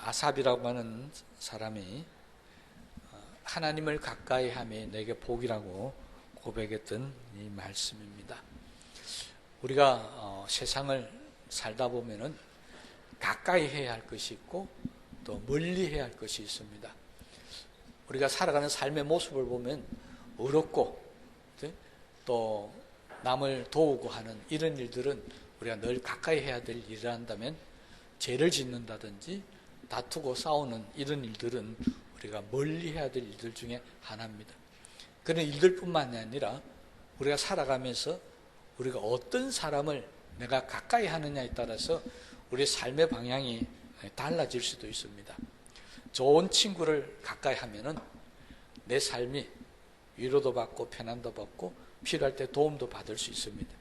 아삽이라고 하는 사람이 하나님을 가까이 함이 내게 복이라고 고백했던 이 말씀입니다. 우리가 세상을 살다 보면은 가까이 해야 할 것이 있고 또 멀리 해야 할 것이 있습니다. 우리가 살아가는 삶의 모습을 보면 어렵고 또 남을 도우고 하는 이런 일들은 우리가 늘 가까이 해야 될 일을 한다면, 죄를 짓는다든지 다투고 싸우는 이런 일들은 우리가 멀리 해야 될 일들 중에 하나입니다. 그런 일들뿐만이 아니라 우리가 살아가면서 우리가 어떤 사람을 내가 가까이 하느냐에 따라서 우리의 삶의 방향이 달라질 수도 있습니다. 좋은 친구를 가까이 하면은 내 삶이 위로도 받고 편안도 받고 필요할 때 도움도 받을 수 있습니다.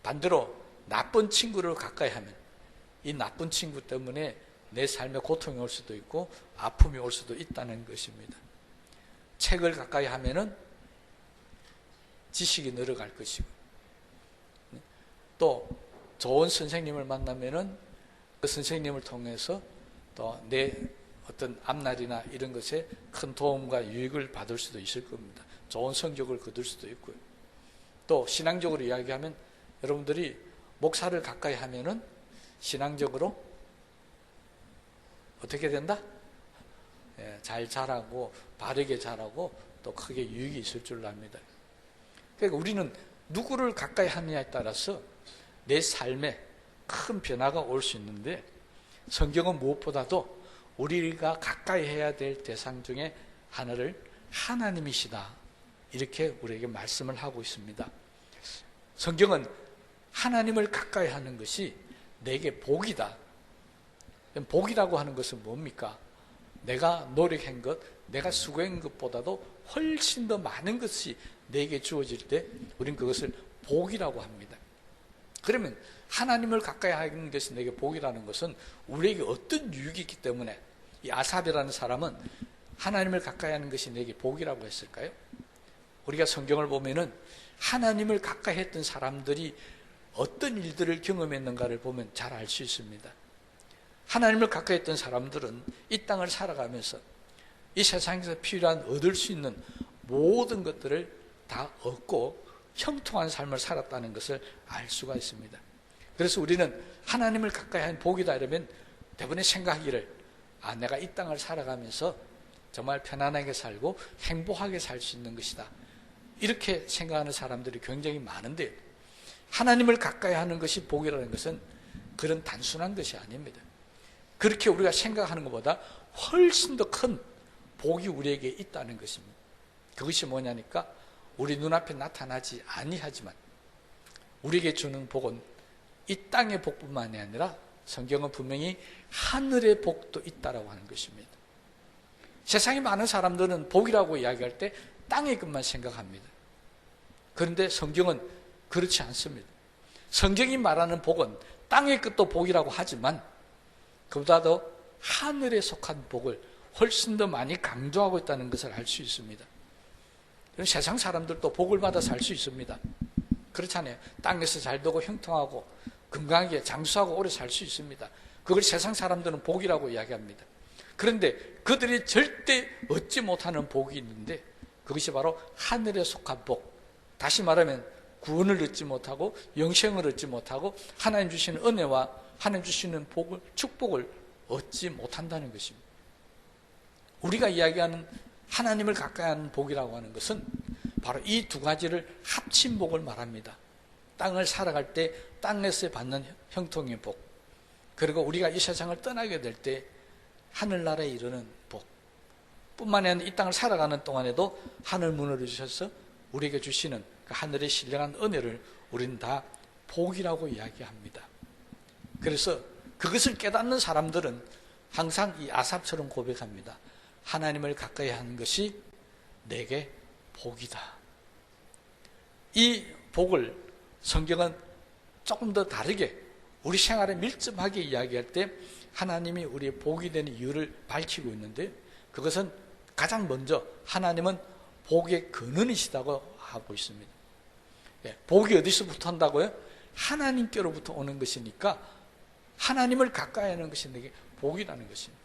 반대로 나쁜 친구를 가까이 하면 이 나쁜 친구 때문에 내 삶에 고통이 올 수도 있고 아픔이 올 수도 있다는 것입니다. 책을 가까이 하면은 지식이 늘어갈 것이고, 또 좋은 선생님을 만나면은 그 선생님을 통해서 또 내 어떤 앞날이나 이런 것에 큰 도움과 유익을 받을 수도 있을 겁니다. 좋은 성적을 거둘 수도 있고요. 또 신앙적으로 이야기하면 여러분들이 목사를 가까이 하면은 신앙적으로 어떻게 된다? 잘 자라고 바르게 자라고 또 크게 유익이 있을 줄 압니다. 그러니까 우리는 누구를 가까이 하느냐에 따라서 내 삶에 큰 변화가 올 수 있는데, 성경은 무엇보다도 우리가 가까이 해야 될 대상 중에 하나를 하나님이시다 이렇게 우리에게 말씀을 하고 있습니다. 성경은 하나님을 가까이 하는 것이 내게 복이다. 복이라고 하는 것은 뭡니까? 내가 노력한 것, 내가 수고한 것보다도 훨씬 더 많은 것이 내게 주어질 때 우린 그것을 복이라고 합니다. 그러면 하나님을 가까이 하는 것이 내게 복이라는 것은 우리에게 어떤 유익이 있기 때문에 이 아삽이라는 사람은 하나님을 가까이 하는 것이 내게 복이라고 했을까요? 우리가 성경을 보면은 하나님을 가까이 했던 사람들이 어떤 일들을 경험했는가를 보면 잘 알 수 있습니다. 하나님을 가까이 했던 사람들은 이 땅을 살아가면서 이 세상에서 필요한 얻을 수 있는 모든 것들을 다 얻고 형통한 삶을 살았다는 것을 알 수가 있습니다. 그래서 우리는 하나님을 가까이 한 복이다 이러면 대부분의 생각하기를, 내가 이 땅을 살아가면서 정말 편안하게 살고 행복하게 살 수 있는 것이다, 이렇게 생각하는 사람들이 굉장히 많은데, 하나님을 가까이 하는 것이 복이라는 것은 그런 단순한 것이 아닙니다. 그렇게 우리가 생각하는 것보다 훨씬 더 큰 복이 우리에게 있다는 것입니다. 그것이 뭐냐니까, 우리 눈앞에 나타나지 아니하지만 우리에게 주는 복은 이 땅의 복뿐만이 아니라 성경은 분명히 하늘의 복도 있다라고 하는 것입니다. 세상에 많은 사람들은 복이라고 이야기할 때 땅의 것만 생각합니다. 그런데 성경은 그렇지 않습니다. 성경이 말하는 복은 땅의 것도 복이라고 하지만 그보다도 하늘에 속한 복을 훨씬 더 많이 강조하고 있다는 것을 알 수 있습니다. 세상 사람들도 복을 받아 살 수 있습니다. 그렇잖아요. 땅에서 잘 되고 형통하고 건강하게 장수하고 오래 살 수 있습니다. 그걸 세상 사람들은 복이라고 이야기합니다. 그런데 그들이 절대 얻지 못하는 복이 있는데, 그것이 바로 하늘에 속한 복, 다시 말하면 구원을 얻지 못하고 영생을 얻지 못하고 하나님 주시는 은혜와 하나님 주시는 복을, 축복을 얻지 못한다는 것입니다. 우리가 이야기하는 하나님을 가까이 하는 복이라고 하는 것은 바로 이 두 가지를 합친 복을 말합니다. 땅을 살아갈 때 땅에서 받는 형통의 복, 그리고 우리가 이 세상을 떠나게 될 때 하늘나라에 이르는 복, 뿐만이 아니라 이 땅을 살아가는 동안에도 하늘 문을 주셔서 우리에게 주시는 그 하늘의 신령한 은혜를 우리는 다 복이라고 이야기합니다. 그래서 그것을 깨닫는 사람들은 항상 이 아삽처럼 고백합니다. 하나님을 가까이 하는 것이 내게 복이다. 이 복을 성경은 조금 더 다르게 우리 생활에 밀접하게 이야기할 때 하나님이 우리의 복이 되는 이유를 밝히고 있는데, 그것은 가장 먼저 하나님은 복의 근원이시다고 하고 있습니다. 복이 어디서부터 한다고요? 하나님께로부터 오는 것이니까 하나님을 가까이 하는 것이 내게 복이라는 것입니다.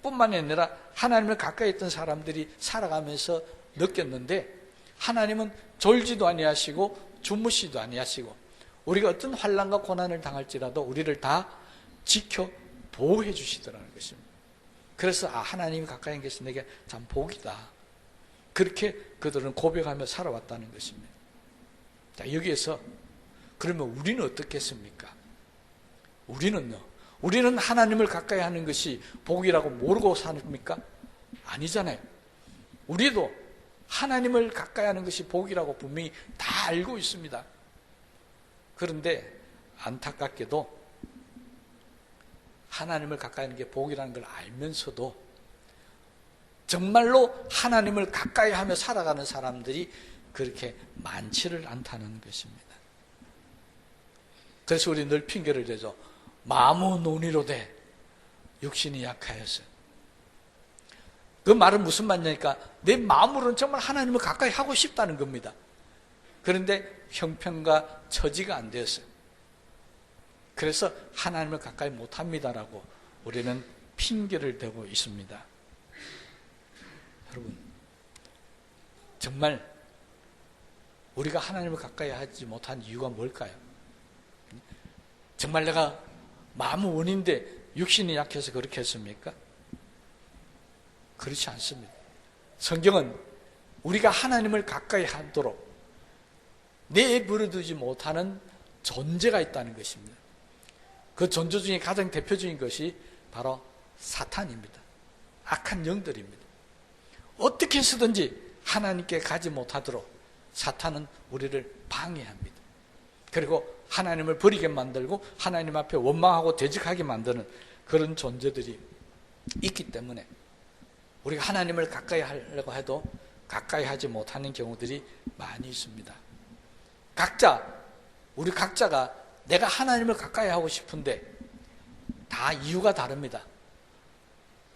뿐만 아니라 하나님을 가까이 했던 사람들이 살아가면서 느꼈는데, 하나님은 졸지도 아니하시고 주무시도 아니하시고 우리가 어떤 환난과 고난을 당할지라도 우리를 다 지켜 보호해 주시더라는 것입니다. 그래서 하나님이 가까이 계신 내게 참 복이다, 그렇게 그들은 고백하며 살아왔다는 것입니다. 자, 여기에서 그러면 우리는 어떻겠습니까? 우리는 하나님을 가까이 하는 것이 복이라고 모르고 삽니까? 아니잖아요. 우리도 하나님을 가까이 하는 것이 복이라고 분명히 다 알고 있습니다. 그런데 안타깝게도 하나님을 가까이 하는 게 복이라는 걸 알면서도 정말로 하나님을 가까이 하며 살아가는 사람들이 그렇게 많지를 않다는 것입니다. 그래서 우리 늘 핑계를 대죠. 마무 논의로되 육신이 약하여서. 그 말은 무슨 말이냐니까 내 마음으로는 정말 하나님을 가까이 하고 싶다는 겁니다. 그런데 형편과 처지가 안 되었어요. 그래서 하나님을 가까이 못합니다라고 우리는 핑계를 대고 있습니다. 여러분, 정말 우리가 하나님을 가까이 하지 못한 이유가 뭘까요? 정말 내가 마음은 원인데 육신이 약해서 그렇게 했습니까? 그렇지 않습니다. 성경은 우리가 하나님을 가까이 하도록 내버려두지 못하는 존재가 있다는 것입니다. 그 존재 중에 가장 대표적인 것이 바로 사탄입니다. 악한 영들입니다. 어떻게 해서든지 하나님께 가지 못하도록 사탄은 우리를 방해합니다. 그리고 하나님을 버리게 만들고 하나님 앞에 원망하고 대적하게 만드는 그런 존재들이 있기 때문에 우리가 하나님을 가까이 하려고 해도 가까이 하지 못하는 경우들이 많이 있습니다. 우리 각자가 내가 하나님을 가까이 하고 싶은데 다 이유가 다릅니다.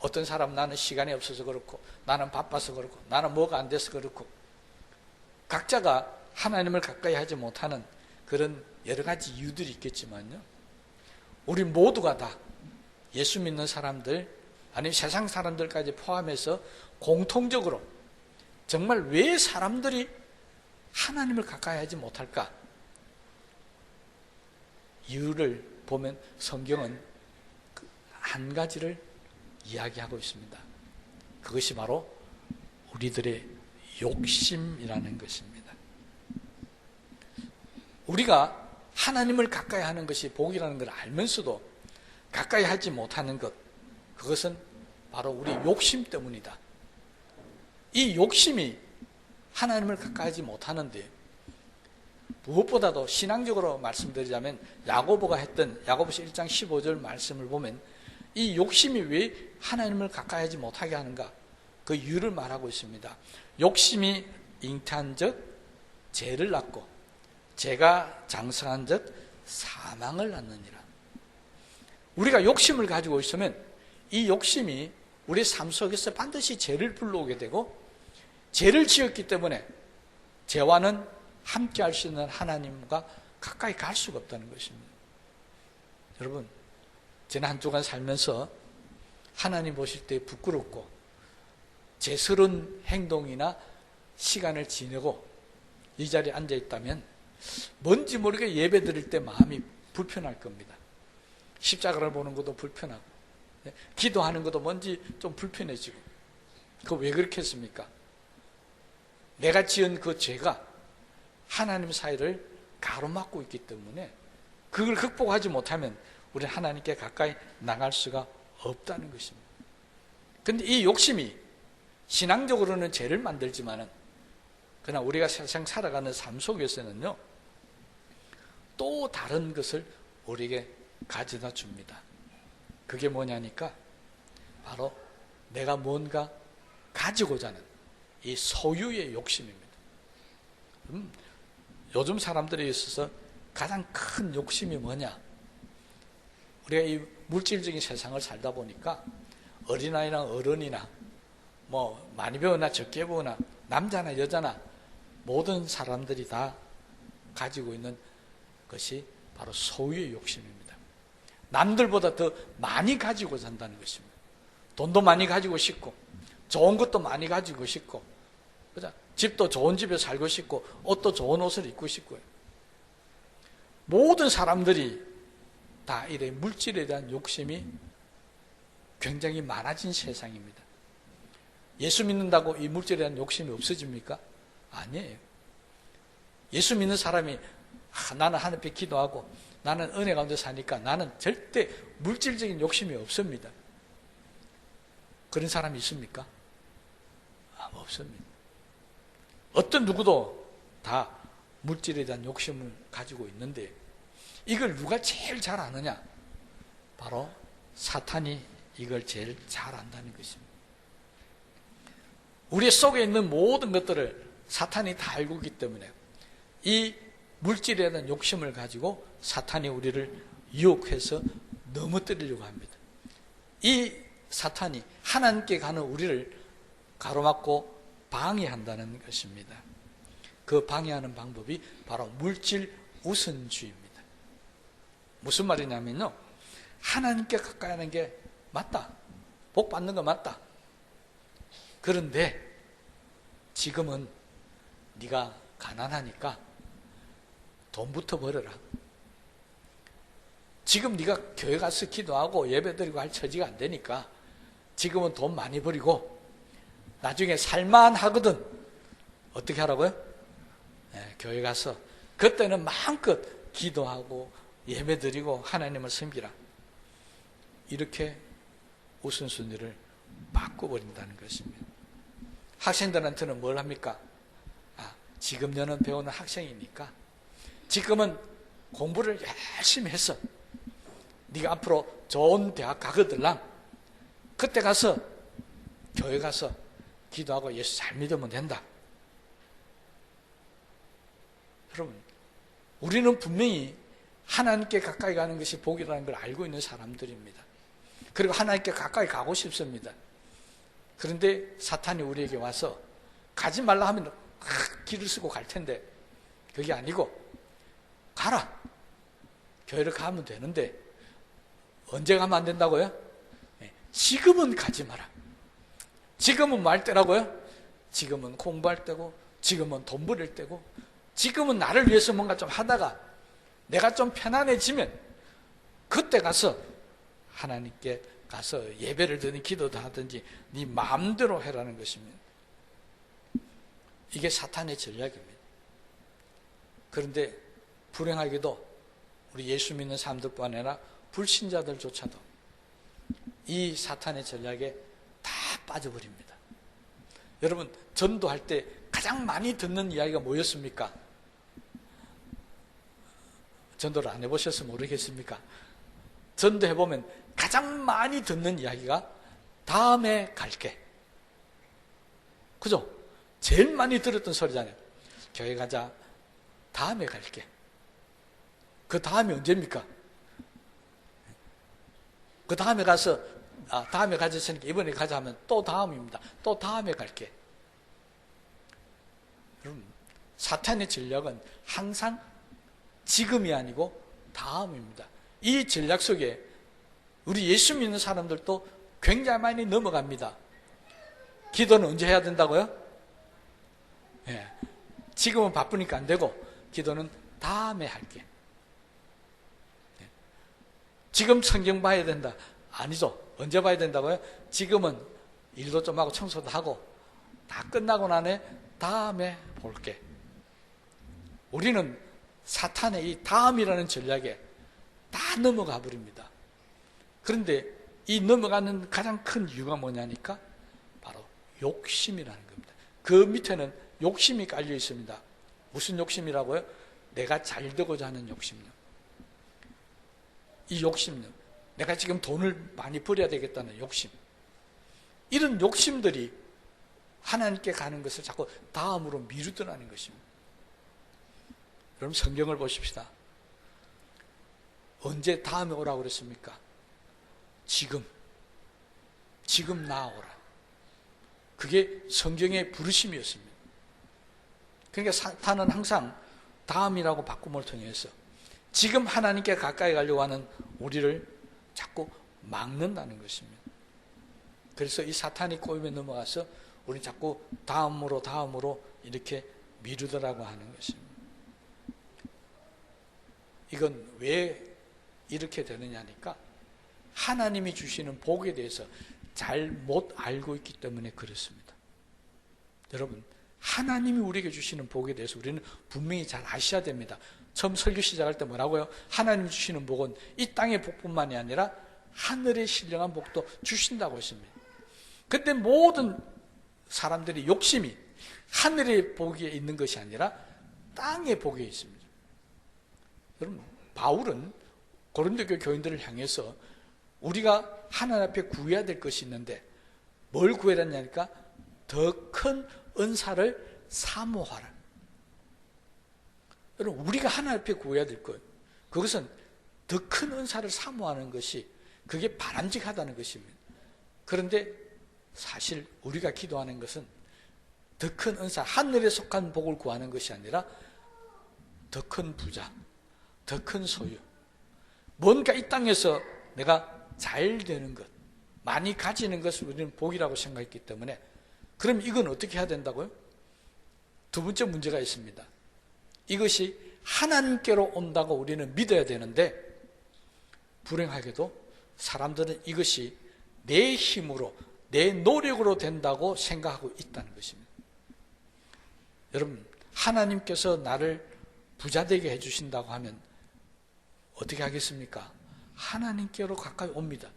어떤 사람은 나는 시간이 없어서 그렇고, 나는 바빠서 그렇고, 나는 뭐가 안 돼서 그렇고, 각자가 하나님을 가까이 하지 못하는 그런 여러 가지 이유들이 있겠지만요, 우리 모두가 다 예수 믿는 사람들, 아니면 세상 사람들까지 포함해서 공통적으로 정말 왜 사람들이 하나님을 가까이 하지 못할까? 이유를 보면 성경은 한 가지를 이야기하고 있습니다. 그것이 바로 우리들의 욕심이라는 것입니다. 우리가 하나님을 가까이 하는 것이 복이라는 걸 알면서도 가까이 하지 못하는 것, 그것은 바로 우리 욕심 때문이다. 이 욕심이 하나님을 가까이 하지 못하는데, 무엇보다도 신앙적으로 말씀드리자면 야고보가 했던 야고보서 1장 15절 말씀을 보면 이 욕심이 왜 하나님을 가까이 하지 못하게 하는가, 그 이유를 말하고 있습니다. 욕심이 잉태한 즉 죄를 낳고 죄가 장성한 즉 사망을 낳느니라. 우리가 욕심을 가지고 있으면 이 욕심이 우리 삶 속에서 반드시 죄를 불러오게 되고, 죄를 지었기 때문에 죄와는 함께 할 수 있는 하나님과 가까이 갈 수가 없다는 것입니다. 여러분, 저는 한 주간 살면서 하나님 보실 때 부끄럽고 죄스러운 행동이나 시간을 지내고 이 자리에 앉아 있다면 뭔지 모르게 예배 드릴 때 마음이 불편할 겁니다. 십자가를 보는 것도 불편하고 기도하는 것도 뭔지 좀 불편해지고. 그거 왜 그렇게 했습니까? 내가 지은 그 죄가 하나님 사이를 가로막고 있기 때문에 그걸 극복하지 못하면 우리는 하나님께 가까이 나갈 수가 없다는 것입니다. 그런데 이 욕심이 신앙적으로는 죄를 만들지만은, 그러나 우리가 세상 살아가는 삶 속에서는요, 또 다른 것을 우리에게 가져다 줍니다. 그게 뭐냐니까 바로 내가 뭔가 가지고자 하는 이 소유의 욕심입니다. 요즘 사람들에 있어서 가장 큰 욕심이 뭐냐? 우리가 이 물질적인 세상을 살다 보니까 어린아이나 어른이나 뭐 많이 배우나 적게 배우나 남자나 여자나 모든 사람들이 다 가지고 있는 것이 바로 소유의 욕심입니다. 남들보다 더 많이 가지고 산다는 것입니다. 돈도 많이 가지고 싶고 좋은 것도 많이 가지고 싶고 그죠? 집도 좋은 집에 살고 싶고 옷도 좋은 옷을 입고 싶고요. 모든 사람들이 다 이래 물질에 대한 욕심이 굉장히 많아진 세상입니다. 예수 믿는다고 이 물질에 대한 욕심이 없어집니까? 아니에요. 예수 믿는 사람이 나는 하나님께 기도하고 나는 은혜 가운데 사니까 나는 절대 물질적인 욕심이 없습니다. 그런 사람이 있습니까? 없습니다. 어떤 누구도 다 물질에 대한 욕심을 가지고 있는데 이걸 누가 제일 잘 아느냐? 바로 사탄이 이걸 제일 잘 안다는 것입니다. 우리 속에 있는 모든 것들을 사탄이 다 알고 있기 때문에 이 물질에 대한 욕심을 가지고 사탄이 우리를 유혹해서 넘어뜨리려고 합니다. 이 사탄이 하나님께 가는 우리를 가로막고 방해한다는 것입니다. 그 방해하는 방법이 바로 물질 우선주의입니다. 무슨 말이냐면요, 하나님께 가까이 하는 게 맞다, 복 받는 거 맞다. 그런데 지금은 네가 가난하니까 돈부터 벌어라. 지금 네가 교회 가서 기도하고 예배드리고 할 처지가 안 되니까 지금은 돈 많이 버리고 나중에 살만하거든 어떻게 하라고요? 교회 가서 그때는 마음껏 기도하고 예배드리고 하나님을 섬기라. 이렇게 우선순위를 바꿔버린다는 것입니다. 학생들한테는 뭘 합니까? 지금 너는 배우는 학생이니까 지금은 공부를 열심히 해서 네가 앞으로 좋은 대학 가거들랑 그때 가서 교회 가서 기도하고 예수 잘 믿으면 된다. 여러분, 우리는 분명히 하나님께 가까이 가는 것이 복이라는 걸 알고 있는 사람들입니다. 그리고 하나님께 가까이 가고 싶습니다. 그런데 사탄이 우리에게 와서 가지 말라 하면 길을 쓰고 갈 텐데 그게 아니고 가라. 교회를 가면 되는데 언제 가면 안 된다고요? 지금은 가지 마라. 지금은 뭐 할 때라고요? 지금은 공부할 때고 지금은 돈 벌일 때고 지금은 나를 위해서 뭔가 좀 하다가 내가 좀 편안해지면 그때 가서 하나님께 가서 예배를 드든 기도도 하든지 네 마음대로 해라는 것입니다. 이게 사탄의 전략입니다. 그런데 불행하게도 우리 예수 믿는 사람들뿐 아니라 불신자들조차도 이 사탄의 전략에 다 빠져버립니다. 여러분, 전도할 때 가장 많이 듣는 이야기가 뭐였습니까? 전도를 안 해보셔서 모르겠습니까? 전도해보면 가장 많이 듣는 이야기가 다음에 갈게. 그죠? 제일 많이 들었던 소리잖아요. 교회 가자. 다음에 갈게. 그 다음이 언제입니까? 그 다음에 가서 다음에 가졌으니까 이번에 가자 하면 또 다음입니다. 또 다음에 갈게. 여러분, 사탄의 전략은 항상 지금이 아니고 다음입니다. 이 전략 속에 우리 예수 믿는 사람들도 굉장히 많이 넘어갑니다. 기도는 언제 해야 된다고요? 지금은 바쁘니까 안 되고 기도는 다음에 할게. 지금 성경 봐야 된다. 아니죠. 언제 봐야 된다고요? 지금은 일도 좀 하고 청소도 하고 다 끝나고 나네 다음에 볼게. 우리는 사탄의 이 다음이라는 전략에 다 넘어가 버립니다. 그런데 이 넘어가는 가장 큰 이유가 뭐냐니까 바로 욕심이라는 겁니다. 그 밑에는 욕심이 깔려 있습니다. 무슨 욕심이라고요? 내가 잘 되고자 하는 욕심요. 이 욕심요. 내가 지금 돈을 많이 벌여야 되겠다는 욕심. 이런 욕심들이 하나님께 가는 것을 자꾸 다음으로 미루더라는 것입니다. 여러분, 성경을 보십시다. 언제 다음에 오라고 그랬습니까? 지금 나아오라. 그게 성경의 부르심이었습니다. 그러니까 사탄은 항상 다음이라고 바꿈을 통해서 지금 하나님께 가까이 가려고 하는 우리를 자꾸 막는다는 것입니다. 그래서 이 사탄이 꼬임에 넘어가서 우리 자꾸 다음으로 이렇게 미루더라고 하는 것입니다. 이건 왜 이렇게 되느냐니까 하나님이 주시는 복에 대해서 잘 못 알고 있기 때문에 그렇습니다. 여러분, 하나님이 우리에게 주시는 복에 대해서 우리는 분명히 잘 아셔야 됩니다. 처음 설교 시작할 때 뭐라고요? 하나님 주시는 복은 이 땅의 복뿐만이 아니라 하늘의 신령한 복도 주신다고 했습니다. 근데 모든 사람들이 욕심이 하늘의 복에 있는 것이 아니라 땅의 복에 있습니다. 여러분, 바울은 고린도 교인들을 향해서 우리가 하나님 앞에 구해야 될 것이 있는데 뭘 구해야 하냐니까 더 큰 은사를 사모하라. 여러분, 우리가 하나님 앞에 구해야 될 것, 그것은 더 큰 은사를 사모하는 것이 그게 바람직하다는 것입니다. 그런데 사실 우리가 기도하는 것은 더 큰 은사, 하늘에 속한 복을 구하는 것이 아니라 더 큰 부자, 더 큰 소유, 뭔가 이 땅에서 내가 잘 되는 것, 많이 가지는 것을 우리는 복이라고 생각했기 때문에, 그럼 이건 어떻게 해야 된다고요? 두 번째 문제가 있습니다. 이것이 하나님께로 온다고 우리는 믿어야 되는데 불행하게도 사람들은 이것이 내 힘으로, 내 노력으로 된다고 생각하고 있다는 것입니다. 여러분, 하나님께서 나를 부자 되게 해주신다고 하면 어떻게 하겠습니까? 하나님께로 가까이 옵니다.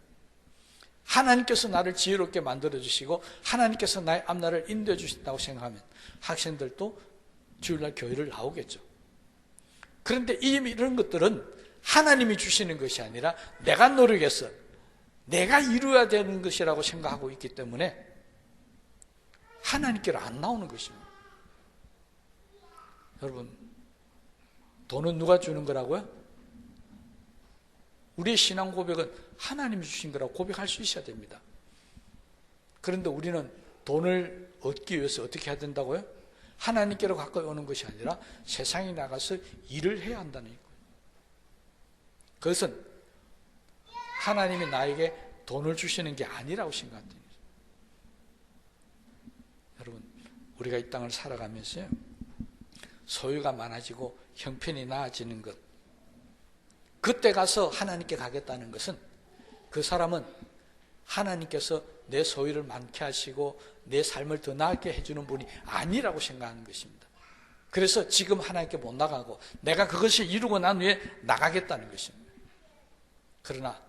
하나님께서 나를 지혜롭게 만들어주시고 하나님께서 나의 앞날을 인도해 주신다고 생각하면 학생들도 주일날 교회를 나오겠죠. 그런데 이런 것들은 하나님이 주시는 것이 아니라 내가 노력해서 내가 이루어야 되는 것이라고 생각하고 있기 때문에 하나님께로 안 나오는 것입니다. 여러분, 돈은 누가 주는 거라고요? 우리의 신앙 고백은 하나님이 주신 거라고 고백할 수 있어야 됩니다. 그런데 우리는 돈을 얻기 위해서 어떻게 해야 된다고요? 하나님께로 가까이 오는 것이 아니라 세상에 나가서 일을 해야 한다는 거예요. 그것은 하나님이 나에게 돈을 주시는 게 아니라고 생각합니다. 여러분, 우리가 이 땅을 살아가면서요, 소유가 많아지고 형편이 나아지는 것, 그때 가서 하나님께 가겠다는 것은 그 사람은 하나님께서 내 소유를 많게 하시고 내 삶을 더 나게 해주는 분이 아니라고 생각하는 것입니다. 그래서 지금 하나님께 못 나가고 내가 그것을 이루고 난 후에 나가겠다는 것입니다. 그러나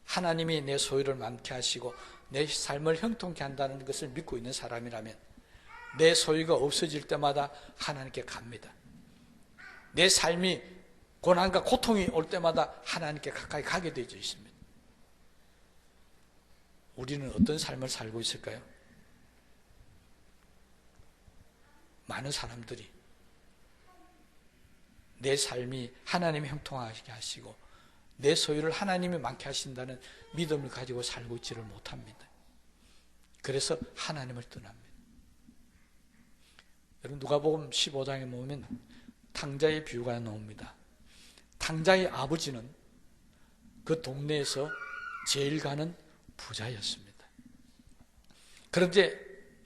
하나님이 내 소유를 많게 하시고 내 삶을 형통케 한다는 것을 믿고 있는 사람이라면 내 소유가 없어질 때마다 하나님께 갑니다. 내 삶이 고난과 고통이 올 때마다 하나님께 가까이 가게 되어 있습니다. 우리는 어떤 삶을 살고 있을까요? 많은 사람들이 내 삶이 하나님이 형통하게 하시고 내 소유를 하나님이 많게 하신다는 믿음을 가지고 살고 있지를 못합니다. 그래서 하나님을 떠납니다. 여러분, 누가복음 15장에 보면 탕자의 비유가 나옵니다. 탕자의 아버지는 그 동네에서 제일 가는 부자였습니다. 그런데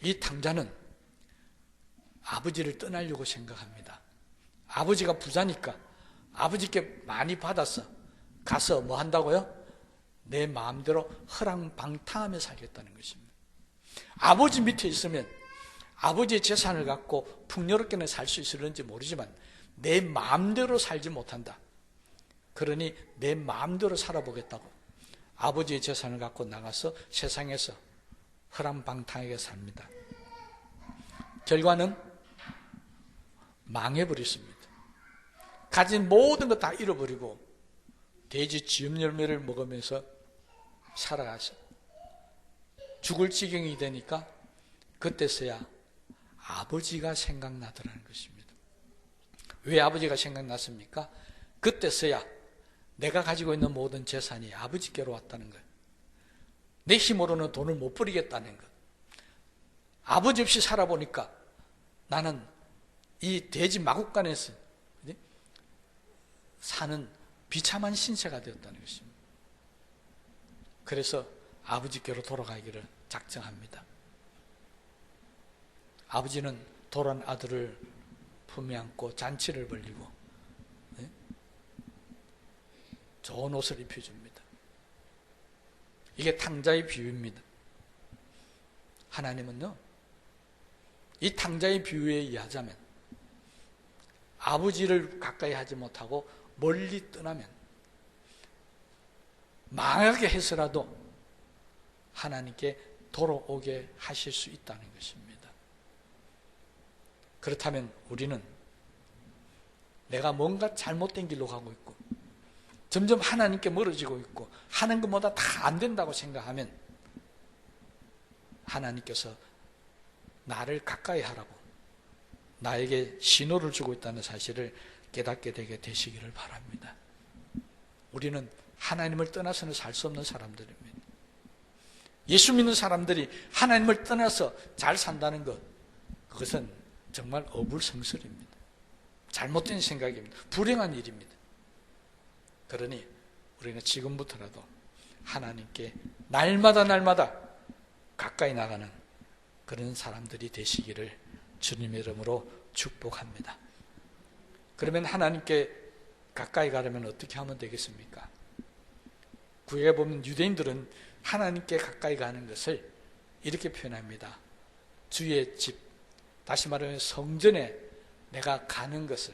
이 탕자는 아버지를 떠나려고 생각합니다. 아버지가 부자니까 아버지께 많이 받아서 가서 뭐 한다고요? 내 마음대로 허랑방탕하며 살겠다는 것입니다. 아버지 밑에 있으면 아버지의 재산을 갖고 풍요롭게는 살 수 있을는지 모르지만 내 마음대로 살지 못한다. 그러니 내 마음대로 살아보겠다고 아버지의 재산을 갖고 나가서 세상에서 허랑방탕하게 삽니다. 결과는 망해버렸습니다. 가진 모든 것 다 잃어버리고 돼지 쥐음 열매를 먹으면서 살아가서 죽을 지경이 되니까 그때서야 아버지가 생각나더라는 것입니다. 왜 아버지가 생각났습니까? 그때서야 내가 가지고 있는 모든 재산이 아버지께로 왔다는 거예요. 내 힘으로는 돈을 못 버리겠다는 것. 아버지 없이 살아보니까 나는 이 돼지 마구간에서 사는 비참한 신세가 되었다는 것입니다. 그래서 아버지께로 돌아가기를 작정합니다. 아버지는 돌아온 아들을 품에 안고 잔치를 벌리고 좋은 옷을 입혀줍니다. 이게 탕자의 비유입니다. 하나님은요, 이 탕자의 비유에 의하자면 아버지를 가까이 하지 못하고 멀리 떠나면 망하게 해서라도 하나님께 돌아오게 하실 수 있다는 것입니다. 그렇다면 우리는 내가 뭔가 잘못된 길로 가고 있고 점점 하나님께 멀어지고 있고 하는 것보다 다 안 된다고 생각하면 하나님께서 나를 가까이 하라고 나에게 신호를 주고 있다는 사실을 깨닫게 되게 되시기를 바랍니다. 우리는 하나님을 떠나서는 살 수 없는 사람들입니다. 예수 믿는 사람들이 하나님을 떠나서 잘 산다는 것, 그것은 정말 어불성설입니다. 잘못된 생각입니다. 불행한 일입니다. 그러니 우리는 지금부터라도 하나님께 날마다 가까이 나가는 그런 사람들이 되시기를 주님의 이름으로 축복합니다. 그러면 하나님께 가까이 가려면 어떻게 하면 되겠습니까? 구약에 보면 유대인들은 하나님께 가까이 가는 것을 이렇게 표현합니다. 주의 집, 다시 말하면 성전에 내가 가는 것을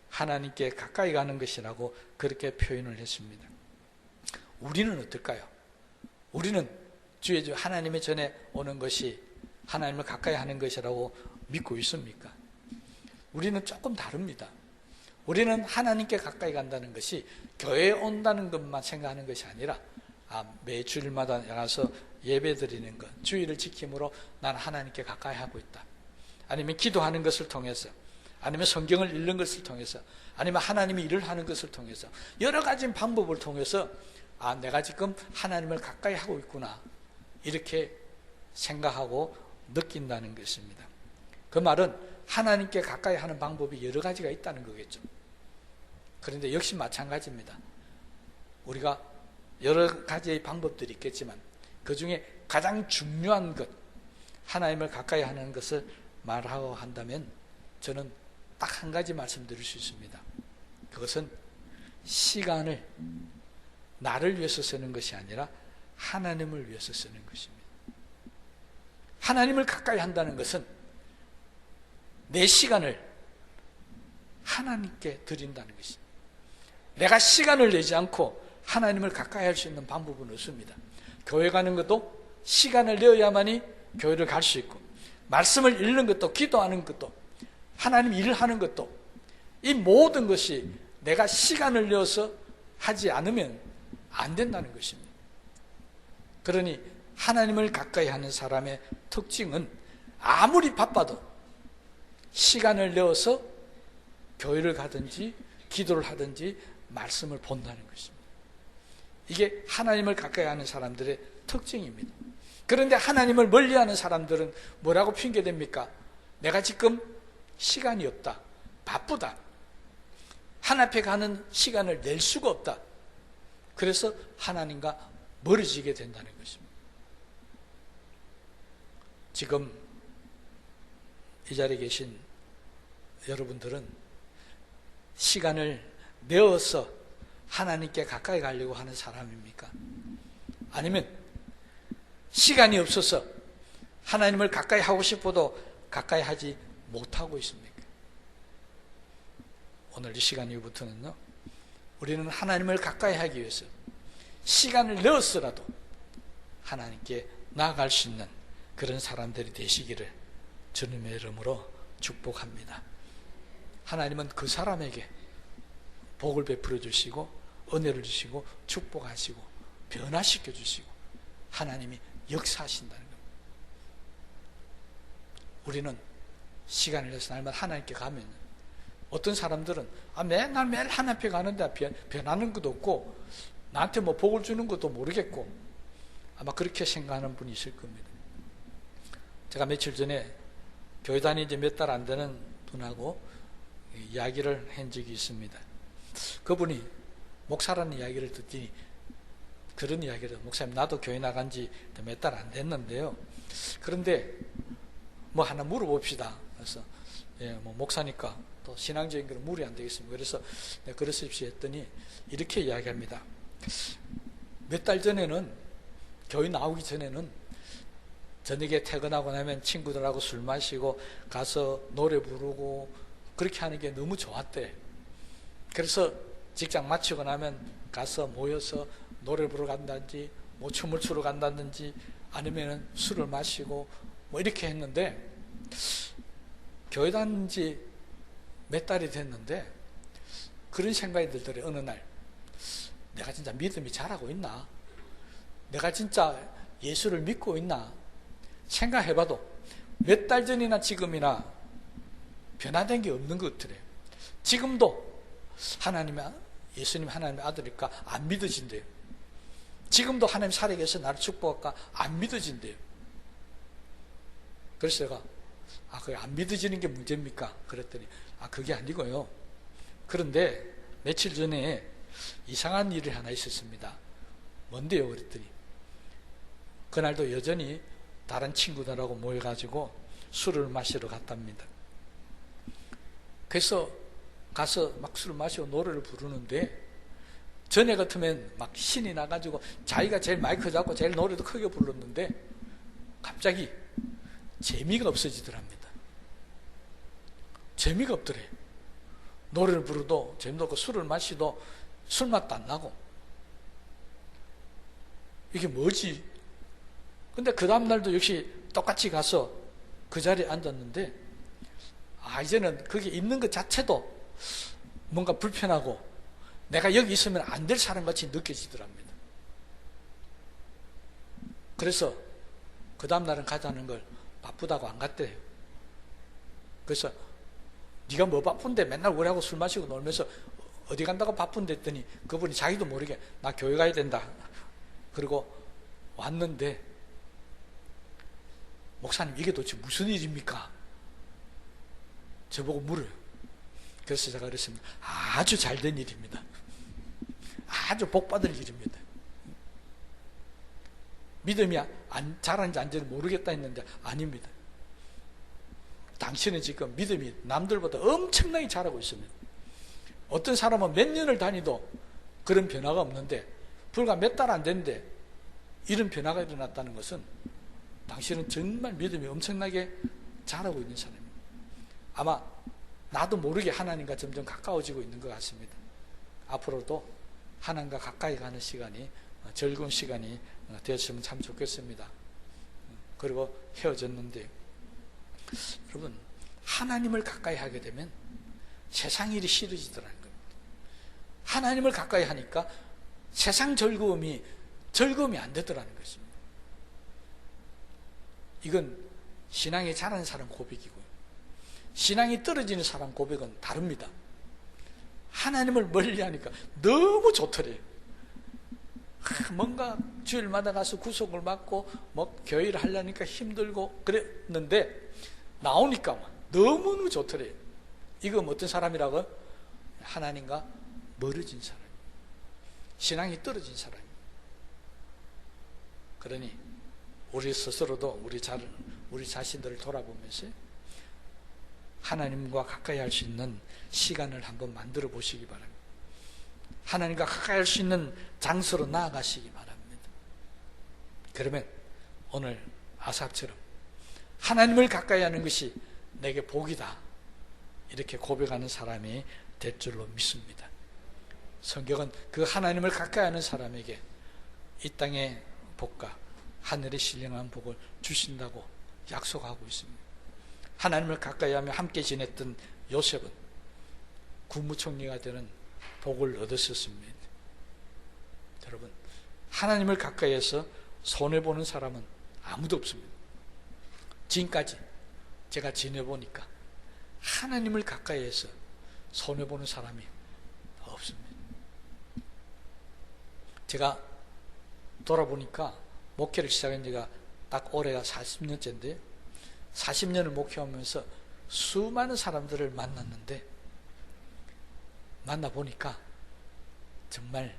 하나님께 가까이 가는 것이라고 그렇게 표현을 했습니다. 우리는 어떨까요? 우리는 주의 주 하나님의 전에 오는 것이 하나님을 가까이 하는 것이라고 믿고 있습니까? 우리는 조금 다릅니다. 우리는 하나님께 가까이 간다는 것이 교회에 온다는 것만 생각하는 것이 아니라 매 주일마다 나가서 예배 드리는 것, 주일을 지킴으로 나는 하나님께 가까이 하고 있다. 아니면 기도하는 것을 통해서, 아니면 성경을 읽는 것을 통해서, 아니면 하나님이 일을 하는 것을 통해서, 여러 가지 방법을 통해서 내가 지금 하나님을 가까이 하고 있구나, 이렇게 생각하고 느낀다는 것입니다. 그 말은 하나님께 가까이 하는 방법이 여러 가지가 있다는 거겠죠. 그런데 역시 마찬가지입니다. 우리가 여러 가지의 방법들이 있겠지만 그 중에 가장 중요한 것, 하나님을 가까이 하는 것을 말하고 한다면 저는 딱 한 가지 말씀드릴 수 있습니다. 그것은 시간을 나를 위해서 쓰는 것이 아니라 하나님을 위해서 쓰는 것입니다. 하나님을 가까이 한다는 것은 내 시간을 하나님께 드린다는 것입니다. 내가 시간을 내지 않고 하나님을 가까이 할 수 있는 방법은 없습니다. 교회 가는 것도 시간을 내어야만이 교회를 갈 수 있고, 말씀을 읽는 것도, 기도하는 것도, 하나님 일을 하는 것도, 이 모든 것이 내가 시간을 내어서 하지 않으면 안 된다는 것입니다. 그러니 하나님을 가까이 하는 사람의 특징은 아무리 바빠도 시간을 내어서 교회를 가든지 기도를 하든지 말씀을 본다는 것입니다. 이게 하나님을 가까이 하는 사람들의 특징입니다. 그런데 하나님을 멀리하는 사람들은 뭐라고 핑계댑니까? 내가 지금 시간이 없다, 바쁘다, 하나님 앞에 가는 시간을 낼 수가 없다. 그래서 하나님과 멀어지게 된다는 것입니다. 지금 이 자리에 계신 여러분들은 시간을 내어서 하나님께 가까이 가려고 하는 사람입니까? 아니면 시간이 없어서 하나님을 가까이 하고 싶어도 가까이 하지 못하고 있습니까? 오늘 이 시간 이후부터는요, 우리는 하나님을 가까이 하기 위해서 시간을 내어서라도 하나님께 나아갈 수 있는 그런 사람들이 되시기를 주님의 이름으로 축복합니다. 하나님은 그 사람에게 복을 베풀어 주시고 은혜를 주시고 축복하시고 변화시켜 주시고 하나님이 역사하신다는 겁니다. 우리는 시간을 내서 날마다 하나님께 가면, 어떤 사람들은 맨날 매일 하나님 앞에 가는데 변하는 것도 없고 나한테 뭐 복을 주는 것도 모르겠고 아마 그렇게 생각하는 분이 있을 겁니다. 제가 며칠 전에 교회 다닌 지 몇 달 안 되는 분하고 이야기를 한 적이 있습니다. 그분이 목사라는 이야기를 듣더니 그런 이야기를, 목사님 나도 교회 나간 지 몇 달 안 됐는데요. 그런데 뭐 하나 물어봅시다. 그래서 뭐 목사니까 또 신앙적인 건 무리 안 되겠습니다. 그래서 그러십시오 했더니 이렇게 이야기합니다. 몇 달 전에는, 교회 나오기 전에는 저녁에 퇴근하고 나면 친구들하고 술 마시고 가서 노래 부르고 그렇게 하는 게 너무 좋았대. 그래서 직장 마치고 나면 가서 모여서 노래 부르러 간다든지 뭐 춤을 추러 간다든지 아니면 술을 마시고 뭐 이렇게 했는데, 교회 다닌 지 몇 달이 됐는데 그런 생각이 들더래. 어느 날 내가 진짜 믿음이 자라고 있나? 내가 진짜 예수를 믿고 있나? 생각해봐도 몇 달 전이나 지금이나 변화된 게 없는 것 같더래요. 지금도 예수님 하나님의 아들일까? 안 믿어진대요. 지금도 하나님 살아계셔 나를 축복할까? 안 믿어진대요. 그래서 제가 그게 안 믿어지는 게 문제입니까? 그랬더니 그게 아니고요. 그런데 며칠 전에 이상한 일이 하나 있었습니다. 뭔데요? 그랬더니 그날도 여전히 다른 친구들하고 모여가지고 술을 마시러 갔답니다. 그래서 가서 막 술을 마시고 노래를 부르는데, 전에 같으면 막 신이 나가지고 자기가 제일 마이크 잡고 제일 노래도 크게 불렀는데 갑자기 재미가 없어지더랍니다. 재미가 없더래. 노래를 부르도 재미도 없고 술을 마시도 술맛도 안 나고. 이게 뭐지? 근데 그 다음날도 역시 똑같이 가서 그 자리에 앉았는데 이제는 거기 있는 것 자체도 뭔가 불편하고 내가 여기 있으면 안 될 사람 같이 느껴지더랍니다. 그래서 그 다음날은 가자는 걸 바쁘다고 안 갔대요. 그래서 네가 뭐 바쁜데 맨날 우리하고 술 마시고 놀면서 어디 간다고 바쁜데 했더니 그분이 자기도 모르게 나 교회 가야 된다. 그리고 왔는데, 목사님 이게 도대체 무슨 일입니까? 저보고 물어요. 그래서 제가 그랬습니다. 아주 잘된 일입니다. 아주 복받을 일입니다. 믿음이 잘하는지 안 되는지 모르겠다 했는데 아닙니다. 당신은 지금 믿음이 남들보다 엄청나게 잘하고 있습니다. 어떤 사람은 몇 년을 다니도 그런 변화가 없는데 불과 몇 달 안 됐는데 이런 변화가 일어났다는 것은 당신은 정말 믿음이 엄청나게 잘하고 있는 사람입니다. 아마 나도 모르게 하나님과 점점 가까워지고 있는 것 같습니다. 앞으로도 하나님과 가까이 가는 시간이, 즐거운 시간이 되었으면 참 좋겠습니다. 그리고 헤어졌는데, 여러분, 하나님을 가까이 하게 되면 세상 일이 싫어지더라는 겁니다. 하나님을 가까이 하니까 세상 즐거움이 안 되더라는 것입니다. 이건 신앙이 자라는 사람 고백이고요. 신앙이 떨어지는 사람 고백은 다릅니다. 하나님을 멀리하니까 너무 좋더래요. 뭔가 주일마다 가서 구속을 받고 뭐 교회를 하려니까 힘들고 그랬는데 나오니까 너무너무 좋더래요. 이건 어떤 사람이라고? 하나님과 멀어진 사람, 신앙이 떨어진 사람. 그러니 우리 스스로도 우리 자신들을 돌아보면서 하나님과 가까이 할 수 있는 시간을 한번 만들어 보시기 바랍니다. 하나님과 가까이 할 수 있는 장소로 나아가시기 바랍니다. 그러면 오늘 아삽처럼 하나님을 가까이 하는 것이 내게 복이다, 이렇게 고백하는 사람이 될 줄로 믿습니다. 성경은 그 하나님을 가까이 하는 사람에게 이 땅의 복과 하늘의 신령한 복을 주신다고 약속하고 있습니다. 하나님을 가까이 하며 함께 지냈던 요셉은 국무총리가 되는 복을 얻었었습니다. 여러분, 하나님을 가까이 해서 손해보는 사람은 아무도 없습니다. 지금까지 제가 지내보니까 하나님을 가까이 해서 손해보는 사람이 없습니다. 제가 돌아보니까 목회를 시작한 지가 딱 올해가 40년째인데 40년을 목회하면서 수많은 사람들을 만났는데 만나보니까 정말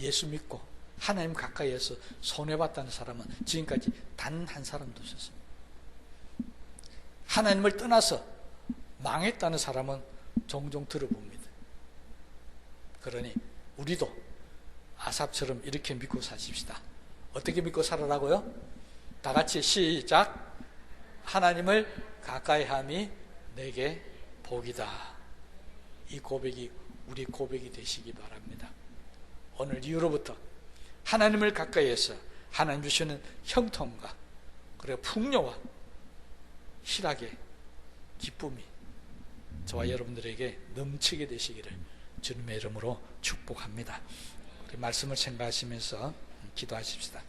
예수 믿고 하나님 가까이에서 손해봤다는 사람은 지금까지 단 한 사람도 없었습니다. 하나님을 떠나서 망했다는 사람은 종종 들어봅니다. 그러니 우리도 아삽처럼 이렇게 믿고 사십시다. 어떻게 믿고 살아라고요? 다 같이 시작. 하나님을 가까이함이 내게 복이다. 이 고백이 우리 고백이 되시기 바랍니다. 오늘 이후로부터 하나님을 가까이해서 하나님 주시는 형통과 그리고 풍요와 희락의 기쁨이 저와 여러분들에게 넘치게 되시기를 주님의 이름으로 축복합니다. 우리 말씀을 생각하시면서 기도하십시다.